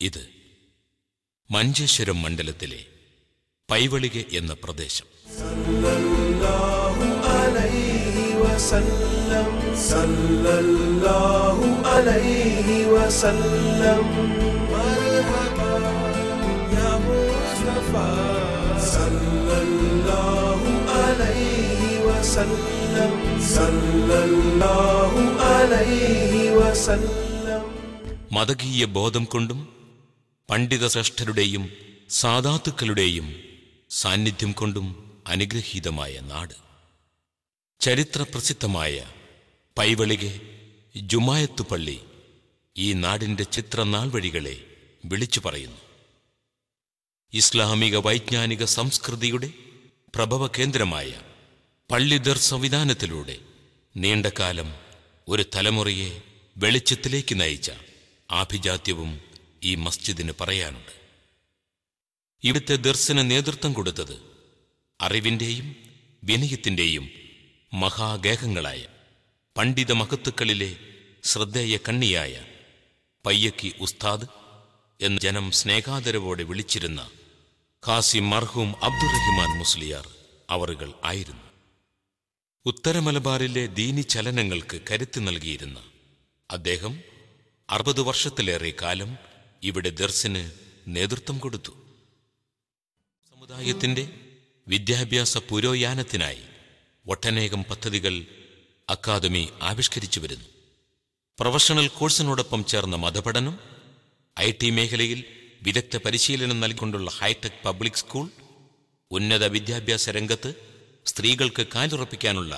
ഇത് മഞ്ചേശ്വരം മണ്ഡലത്തിലെ പൈവളിക എന്ന പ്രദേശം. മതകീയ ബോധം കൊണ്ടും പണ്ഡിത ശ്രേഷ്ഠരുടെയും സാദാത്തുക്കളുടെയും സാന്നിധ്യം കൊണ്ടും അനുഗ്രഹീതമായ നാട്. ചരിത്രപ്രസിദ്ധമായ പൈവളിക ജുമായത്ത് പള്ളി ഈ നാടിന്റെ ചിത്രനാൾ വഴികളെ വിളിച്ചു പറയുന്നു. ഇസ്ലാമിക വൈജ്ഞാനിക സംസ്കൃതിയുടെ പ്രഭവ കേന്ദ്രമായ പള്ളിദർ സംവിധാനത്തിലൂടെ നീണ്ടകാലം ഒരു തലമുറയെ വെളിച്ചത്തിലേക്ക് നയിച്ച ആഭിജാത്യവും ഈ മസ്ജിദിന് പറയാനുണ്ട്. ഇവിടുത്തെ ദർശന നേതൃത്വം കൊടുത്തത് അറിവിന്റെയും വിനയത്തിന്റെയും മഹാഗേഹങ്ങളായ പണ്ഡിത മഹത്തുക്കളിലെ ശ്രദ്ധേയ കണ്ണിയായ പയ്യക്കി ഉസ്താദ് എന്ന് ജനം സ്നേഹാദരവോടെ വിളിച്ചിരുന്ന ഖാസി മർഹൂം അബ്ദുറഹിമാൻ മുസ്ലിയാർ അവറുകൾ ആയിരുന്നു. ഉത്തര മലബാറിലെ ദീനി ചലനങ്ങൾക്ക് കരുത്ത് നൽകിയിരുന്ന അദ്ദേഹം 60 വർഷത്തിലേറെ കാലം ഇവിടെ ദർസിന് നേതൃത്വം കൊടുത്തു. സമുദായത്തിന്റെ വിദ്യാഭ്യാസ പുരോഗമനത്തിനായി ഒട്ടനേകം പദ്ധതികൾ അക്കാദമി ആവിഷ്കരിച്ചു വരുന്നു. പ്രൊഫഷണൽ കോഴ്സിനോടൊപ്പം ചേർന്ന മതപഠനം, IT മേഖലയിൽ വിദഗ്ധ പരിശീലനം നൽകിക്കൊണ്ടുള്ള ഹൈടെക് പബ്ലിക് സ്കൂൾ, ഉന്നത വിദ്യാഭ്യാസ രംഗത്ത് സ്ത്രീകൾക്ക് കാലുറപ്പിക്കാനുള്ള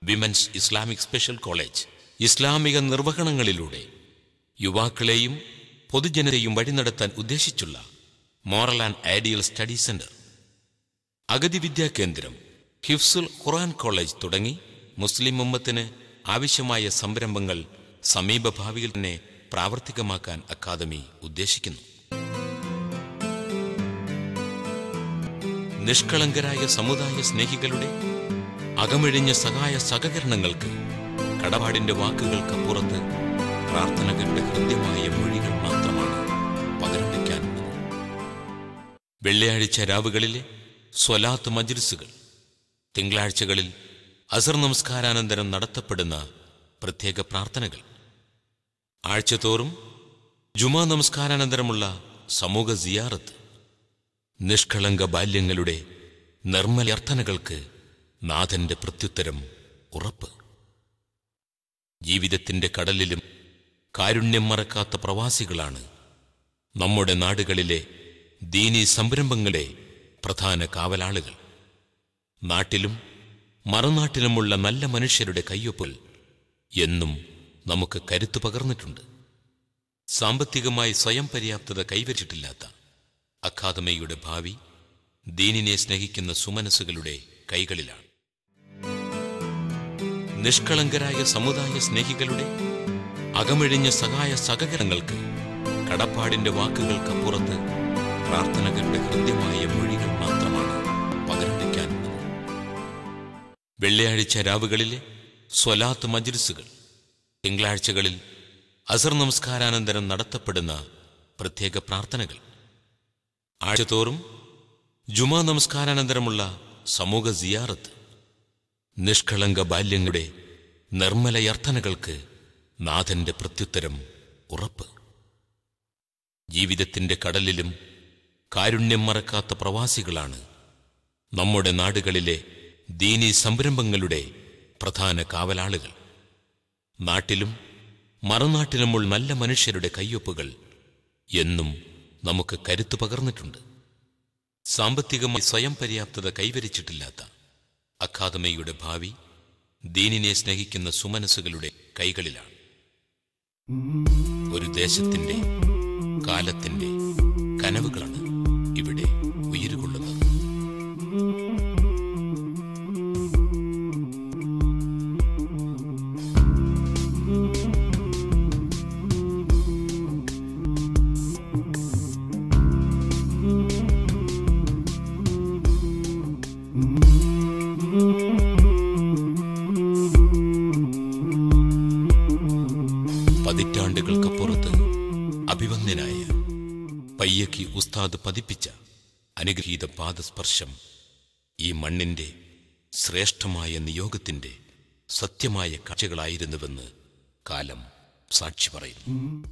വിമൻസ് ഇസ്ലാമിക് സ്പെഷ്യൽ കോളേജ്, ഇസ്ലാമിക നിർവഹണങ്ങളിലൂടെ യുവാക്കളെയും പൊതുജനതയും വഴി നടത്താൻ ഉദ്ദേശിച്ചുള്ള moral and ideal study centre, അഗതി വിദ്യാ കേന്ദ്രം, ഹിഫ്സുൽ ഖുർആൻ കോളേജ് തുടങ്ങി മുസ്ലിം ഉമ്മത്തിന് ആവശ്യമായ സംരംഭങ്ങൾ സമീപഭാവിയിൽ തന്നെ പ്രാവർത്തികമാക്കാൻ അക്കാദമി ഉദ്ദേശിക്കുന്നു. നിഷ്കളങ്കരായ സമുദായ സ്നേഹികളുടെ അകമഴിഞ്ഞ സഹായ സഹകരണങ്ങൾക്ക് കടപാടിന്റെ വാക്കുകൾക്കപ്പുറത്ത് പ്രാർത്ഥനകളുടെ ഹൃദ്യമായ മൊഴികൾ മാത്രമാണ് പകരം വയ്ക്കാനുള്ളത്. വെള്ളിയാഴ്ച രാവുകളിലെ സ്വലാത്ത് മജ്ലിസുകൾ, തിങ്കളാഴ്ചകളിൽ അസർ നമസ്കാരാനന്തരം നടത്തപ്പെടുന്ന പ്രത്യേക പ്രാർത്ഥനകൾ, ആഴ്ചതോറും ജുമാ നമസ്കാരാനന്തരമുള്ള സമൂഹ സിയാറത്ത്, നിഷ്കളങ്ക ബാല്യങ്ങളുടെ നിർമ്മലർത്ഥനകൾക്ക് നാഥന്റെ പ്രത്യുത്തരം ഉറപ്പ്. ജീവിതത്തിന്റെ കടലിലും കാരുണ്യം മറക്കാത്ത പ്രവാസികളാണ് നമ്മുടെ നാടുകളിലെ ദീനീ സംരംഭങ്ങളെ പ്രധാന കാവലാളുകൾ. നാട്ടിലും മറുനാട്ടിലുമുള്ള നല്ല മനുഷ്യരുടെ കയ്യൊപ്പിൽ എന്നും നമുക്ക് കരുത്തു പകർന്നിട്ടുണ്ട്. സാമ്പത്തികമായി സ്വയം പര്യാപ്തത കൈവരിച്ചിട്ടില്ലാത്ത അക്കാദമിയുടെ ഭാവി ദീനിനെ സ്നേഹിക്കുന്ന സുമനസ്സുകളുടെ കൈകളിലാണ്. നിഷ്കളങ്കരായ സമുദായ സ്നേഹികളുടെ അകമഴിഞ്ഞ സഹായ സഹകരണങ്ങൾക്ക് കടപ്പാടിന്റെ വാക്കുകൾക്കപ്പുറത്ത് പ്രാർത്ഥനകളുടെ ഹൃദ്യമായ മൊഴികൾ മാത്രമാണ് പകരം വയ്ക്കാനുള്ളത്. വെള്ളിയാഴ്ച രാവുകളിലെ സ്വലാത്ത് മജ്ലിസുകൾ, തിങ്കളാഴ്ചകളിൽ അസർ നമസ്കാരാനന്തരം നടത്തപ്പെടുന്ന പ്രത്യേക പ്രാർത്ഥനകൾ, ആഴ്ചതോറും ജുമാ നമസ്കാരാനന്തരമുള്ള സമൂഹ സിയാറത്ത്, നിഷ്കളങ്ക ബാല്യങ്ങളുടെ നിർമ്മലയർത്ഥനകൾക്ക് നാഥന്റെ പ്രത്യുത്തരം ഉറപ്പ്. ജീവിതത്തിന്റെ കടലിലും കാരുണ്യം മറക്കാത്ത പ്രവാസികളാണ് നമ്മുടെ നാടുകളിലെ ദീനീ സംരംഭങ്ങളുടെ പ്രധാന കാവലാളുകൾ. നാട്ടിലും മറുനാട്ടിലുമുള്ള നല്ല മനുഷ്യരുടെ കയ്യൊപ്പുകൾ എന്നും നമുക്ക് കരുത്തു പകർന്നിട്ടുണ്ട്. സാമ്പത്തികമായി സ്വയം പര്യാപ്തത കൈവരിച്ചിട്ടില്ലാത്ത അക്കാദമിയുടെ ഭാവി ദീനിനെ സ്നേഹിക്കുന്ന സുമനസ്സുകളുടെ കൈകളിലാണ്. ഒരു ദേശത്തിന്റെ കാലത്തിന്റെ കനവുകളാണ് ഇവിടെ ഉയരുകൊള്ളുന്നത്. പതിറ്റാണ്ടുകൾക്കപ്പുറത്ത് അഭിവന്ദ്യനായ പയ്യക്ക് ഉസ്താദ് പതിപ്പിച്ച അനുഗ്രഹീത പാദസ്പർശം ഈ മണ്ണിന്റെ ശ്രേഷ്ഠമായ നിയോഗത്തിന്റെ സത്യമായ കാഴ്ചകളായിരുന്നുവെന്ന് കാലം സാക്ഷി പറയുന്നു.